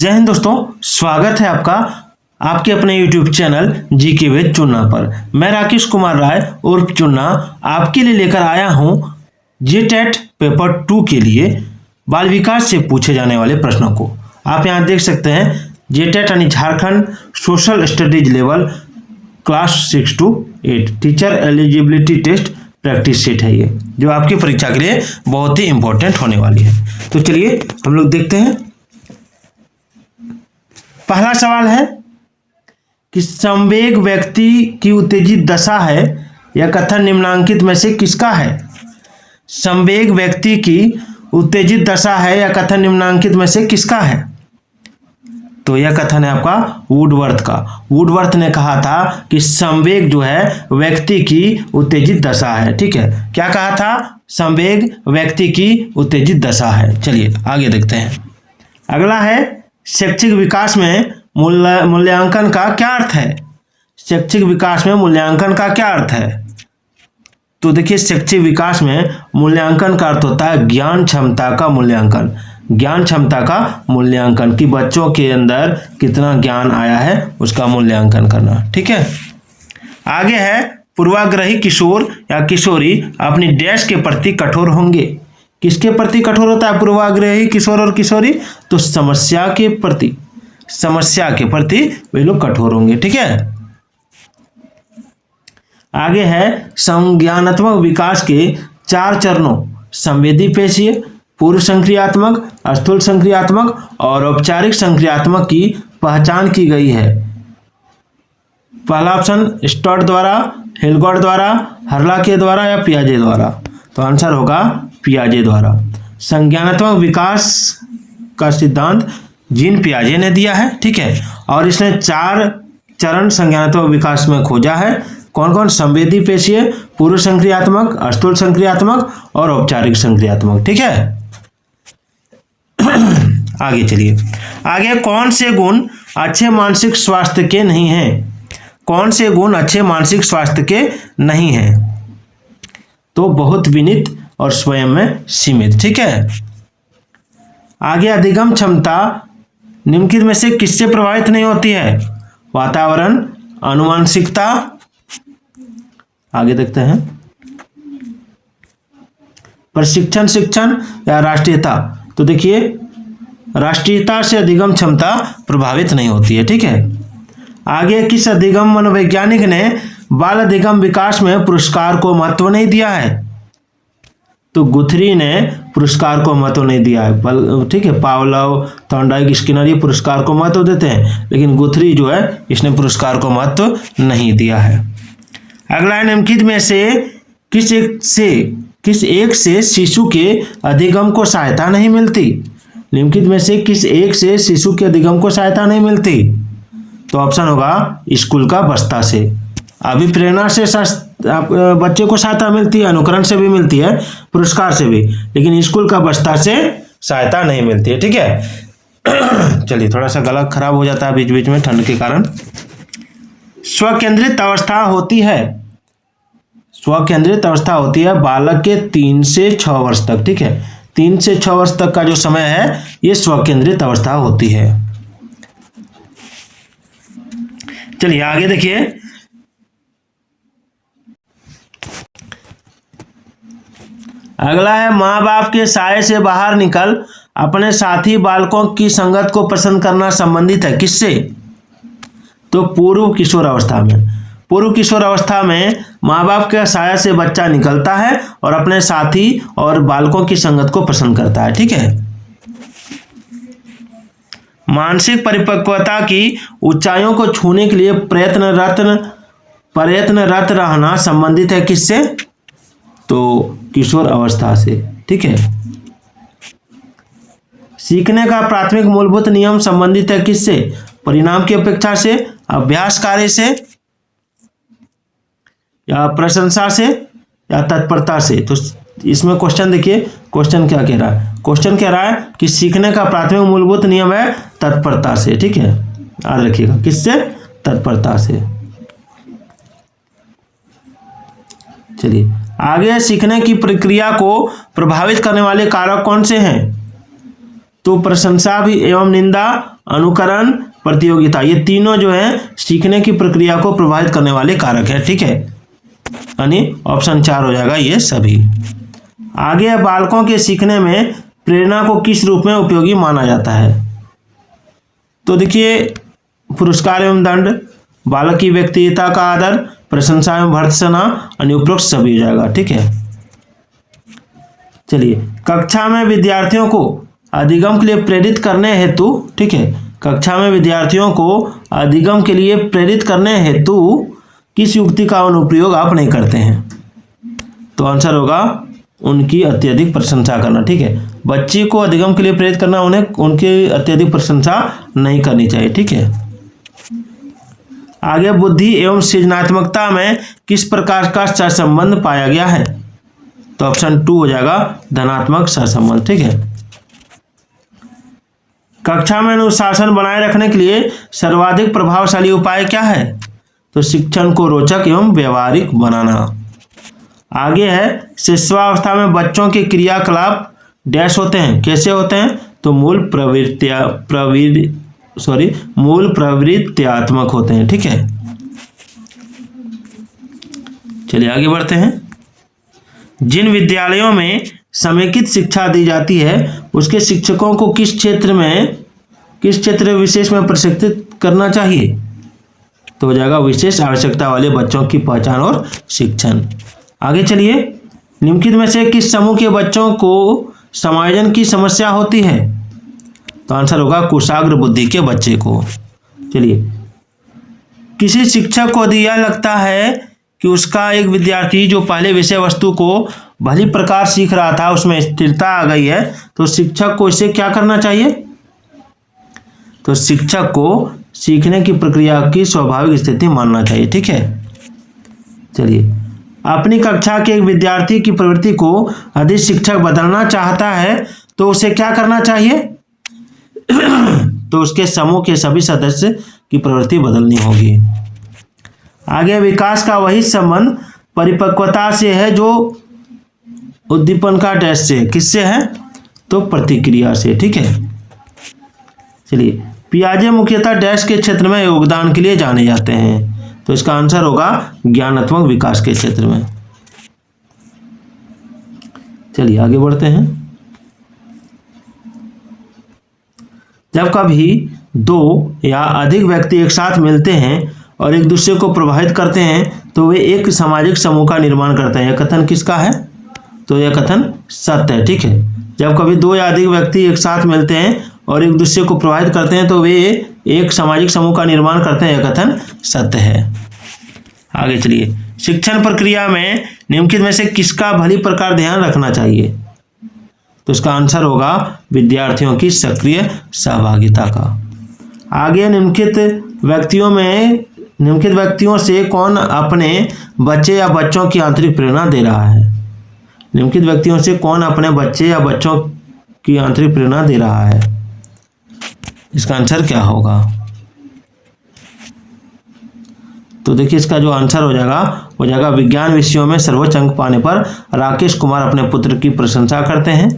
जय हिंद दोस्तों, स्वागत है आपका आपके अपने YouTube channel GK with Chunna पर। मैं राकेश कुमार राय उर्फ चुन्ना आपके लिए लेकर आया हूं जेटेट पेपर 2 के लिए बाल विकास से पूछे जाने वाले प्रश्नों को। आप यहां देख सकते हैं जेटेट यानी Jharkhand social studies level class 6 to 8 teacher eligibility test practice set है ये, जो आपकी परीक्षा के लिए बहुत ही इंपॉर्टेंट होने वाली है। तो चलिए हम लोग देखते हैं। पहला सवाल है कि संवेग व्यक्ति की उत्तेजित दशा है, यह कथन निम्नांकित में से किसका है? संवेग व्यक्ति की उत्तेजित दशा है, यह कथन निम्नांकित में से किसका है? तो यह कथन है आपका वुडवर्थ का। वुडवर्थ ने कहा था कि संवेग जो है व्यक्ति की उत्तेजित दशा है। ठीक है, क्या कहा था? संवेग व्यक्ति की उत्तेजित दशा है। चलिए आगे देखते हैं। अगला है शैक्षिक विकास में मूल्यांकन का क्या अर्थ है? शैक्षिक विकास में मूल्यांकन का क्या अर्थ है? तो देखिए, शैक्षिक विकास में मूल्यांकन का अर्थ होता है ज्ञान क्षमता का मूल्यांकन। ज्ञान क्षमता का मूल्यांकन कि बच्चों के अंदर कितना ज्ञान आया है उसका मूल्यांकन करना। ठीक है, आगे है पूर्वाग्रही किशोर या किशोरी अपनी डैश के प्रति कठोर होंगे। किसके प्रति कठोर होता है पूर्वाग्रही किशोर और किशोरी? तो समस्या के प्रति वे लोग कठोर होंगे। ठीक है, आगे है संज्ञानात्मक विकास के 4 चरणों संवेदी पेशीय, पूर्व संक्रियात्मक, स्थूल संक्रियात्मक और औपचारिक संक्रियात्मक की पहचान की गई है। पहला ऑप्शन स्टर्ट द्वारा, हिलगॉर्ड द्वारा, हर्लाके द्वारा या पियाजे द्वारा? तो आंसर होगा पियाजे द्वारा। संज्ञानात्मक विकास का सिद्धांत जीन पियाजे ने दिया है। ठीक है, और इसने 4 चरण संज्ञानात्मक विकास में खोजा है। कौन कौन? संवेदी पेशीय, पूर्व संक्रियात्मक, स्थूल संक्रियात्मक और औपचारिक संक्रियात्मक। ठीक है, आगे चलिए। आगे कौन से गुण अच्छे मानसिक स्वास्थ्य के नहीं हैं? कौन से गुण अच्छे मानसिक स्वास्थ्य के नहीं हैं? तो बहुत विनीत और स्वयं में सीमित। ठीक है, आगे अधिगम क्षमता निम्नलिखित में से किससे प्रभावित नहीं होती है? वातावरण, आनुवंशिकता, आगे देखते हैं प्रशिक्षण, शिक्षण या राष्ट्रीयता? तो देखिए, राष्ट्रीयता से अधिगम क्षमता प्रभावित नहीं होती है। ठीक है, आगे किस अधिगम मनोवैज्ञानिक ने बाल अधिगम विकास में पुरस्कार को महत्व नहीं दिया है? तो गुथरी ने पुरस्कार को महत्व नहीं दिया है। ठीक है, पावलोव, थॉर्नडाइक, स्किनर ये पुरस्कार को महत्व देते हैं, लेकिन गुथरी जो है इसने पुरस्कार को महत्व नहीं दिया है। अगला है निम्नलिखित में से किस एक से शिशु के अधिगम को सहायता नहीं मिलती? निम्नलिखित में से किस एक से शिशु के अधिगम को सहायता नहीं मिलती? तो ऑप्शन होगा स्कूल का बस्ता से। अभी प्रेरणा से बच्चे को सहायता मिलती है, अनुकरण से भी मिलती है, पुरस्कार से भी, लेकिन स्कूल का बस्ता से सहायता नहीं मिलती है। ठीक है, चलिए, थोड़ा सा गला खराब हो जाता है बीच बीच में ठंड के कारण। स्वकेंद्रित अवस्था होती है, स्वकेंद्रित अवस्था होती है बालक के 3 से 6 वर्ष तक। ठीक है, 3 से 6 वर्ष तक का जो समय है ये स्वकेंद्रित अवस्था होती है। चलिए आगे देखिए। अगला है माँ बाप के साये से बाहर निकल अपने साथी बालकों की संगत को पसंद करना संबंधित है किससे? तो पूर्व किशोर अवस्था में। पूर्व किशोर अवस्था में माँ बाप के साया से बच्चा निकलता है और अपने साथी और बालकों की संगत को पसंद करता है। ठीक है, मानसिक परिपक्वता की ऊंचाइयों को छूने के लिए प्रयत्नरत रहना संबंधित है किससे? तो किशोर अवस्था से। ठीक है, सीखने का प्राथमिक मूलभूत नियम संबंधित है किससे? परिणाम की अपेक्षा से, अभ्यास कार्य से, या प्रशंसा से, या तत्परता से? तो इसमें क्वेश्चन देखिए, क्वेश्चन क्या कह रहा है? क्वेश्चन कह रहा है कि सीखने का प्राथमिक मूलभूत नियम है तत्परता से। ठीक है, याद रखिएगा, किससे? तत्परता से। चलिए आगे, सीखने की प्रक्रिया को प्रभावित करने वाले कारक कौन से हैं? तो प्रशंसा भी एवं निंदा, अनुकरण, प्रतियोगिता, ये तीनों जो है सीखने की प्रक्रिया को प्रभावित करने वाले कारक है। ठीक है, यानी ऑप्शन 4 हो जाएगा ये सभी। आगे बालकों के सीखने में प्रेरणा को किस रूप में उपयोगी माना जाता है? तो देखिए, पुरस्कार एवं दंड, बालक की व्यक्तिगतता का आदर, प्रशंसा एवं भर्त्सना, अनुपरोक्त सभी हो जाएगा। ठीक है, चलिए, कक्षा में विद्यार्थियों को अधिगम के लिए प्रेरित करने हेतु, ठीक है, कक्षा में विद्यार्थियों को अधिगम के लिए प्रेरित करने हेतु किस युक्ति का अनुप्रयोग आप नहीं करते हैं? तो आंसर होगा उनकी अत्यधिक प्रशंसा करना। ठीक है, बच्चे को अधिगम के लिए प्रेरित करना, उन्हें उनकी अत्यधिक प्रशंसा नहीं करनी चाहिए। ठीक है, आगे बुद्धि एवं सृजनात्मकता में किस प्रकार का सहसंबंध पाया गया है? तो ऑप्शन 2 हो जाएगा धनात्मक सहसंबंध। ठीक है, कक्षा में अनुशासन बनाए रखने के लिए सर्वाधिक प्रभावशाली उपाय क्या है? तो शिक्षण को रोचक एवं व्यवहारिक बनाना। आगे है, शिशुआवस्था में बच्चों के क्रियाकलाप डैश होते हैं, कैसे होते हैं? तो मूल प्रवृत्त्यात्मक होते हैं। ठीक है, चलिए आगे बढ़ते हैं। जिन विद्यालयों में समेकित शिक्षा दी जाती है उसके शिक्षकों को किस क्षेत्र विशेष में प्रशिक्षित करना चाहिए? तो हो जाएगा विशेष आवश्यकता वाले बच्चों की पहचान और शिक्षण। आगे चलिए, निम्नलिखित में से किस समूह के बच्चों को समायोजन की समस्या होती है? तो आंसर होगा कुशाग्र बुद्धि के बच्चे को। चलिए, किसी शिक्षक को यदि यह लगता है कि उसका एक विद्यार्थी जो पहले विषय वस्तु को भली प्रकार सीख रहा था उसमें स्थिरता आ गई है, तो शिक्षक को इसे क्या करना चाहिए? तो शिक्षक को सीखने की प्रक्रिया की स्वाभाविक स्थिति मानना चाहिए। ठीक है, चलिए, अपनी कक्षा के एक विद्यार्थी की प्रवृत्ति को यदि शिक्षक बदलना चाहता है तो उसे क्या करना चाहिए? तो उसके समूह के सभी सदस्य की प्रवृत्ति बदलनी होगी। आगे, विकास का वही संबंध परिपक्वता से है जो उद्दीपन का डैश से, किससे है? तो प्रतिक्रिया से। ठीक है, चलिए, पियाजे मुख्यतः डैश के क्षेत्र में योगदान के लिए जाने जाते हैं, तो इसका आंसर होगा ज्ञानात्मक विकास के क्षेत्र में। चलिए आगे बढ़ते हैं। जब कभी दो या अधिक व्यक्ति एक साथ मिलते हैं और एक दूसरे को प्रभावित करते हैं तो वे एक सामाजिक समूह का निर्माण करते हैं। यह कथन किसका है? तो यह कथन सत्य है। ठीक है, जब कभी दो या अधिक व्यक्ति एक साथ मिलते हैं और एक दूसरे को प्रभावित करते हैं तो वे एक सामाजिक समूह का निर्माण करते हैं, यह कथन सत्य है। आगे चलिए, शिक्षण प्रक्रिया में निम्नलिखित में से किसका भली प्रकार ध्यान रखना चाहिए? तो इसका आंसर होगा विद्यार्थियों की सक्रिय सहभागिता का। आगे, निम्नलिखित व्यक्तियों से कौन अपने बच्चे या बच्चों की आंतरिक प्रेरणा दे रहा है? निम्नलिखित व्यक्तियों से कौन अपने बच्चे या बच्चों की आंतरिक प्रेरणा दे रहा है? इसका आंसर क्या होगा? तो देखिए, इसका जो आंसर हो जाएगा विज्ञान विषयों में सर्वोच्च अंक पाने पर राकेश कुमार अपने पुत्र की प्रशंसा करते हैं,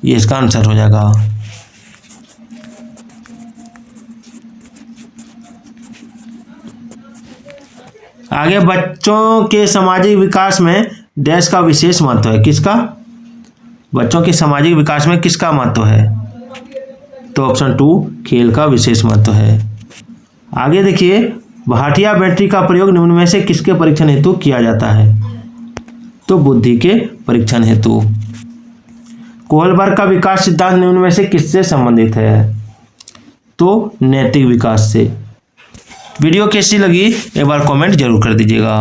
ये इसका आंसर हो जाएगा। आगे, बच्चों के सामाजिक विकास में डैश का विशेष महत्व है, किसका? बच्चों के सामाजिक विकास में किसका महत्व है? तो ऑप्शन 2 खेल का विशेष महत्व है। आगे देखिए, भाटिया बैटरी का प्रयोग निम्न में से किसके परीक्षण हेतु किया जाता है? तो बुद्धि के परीक्षण हेतु। कोहलबर्ग का विकास सिद्धांत निम्न में से किससे संबंधित है? तो नैतिक विकास से। वीडियो कैसी लगी एक बार कमेंट जरूर कर दीजिएगा।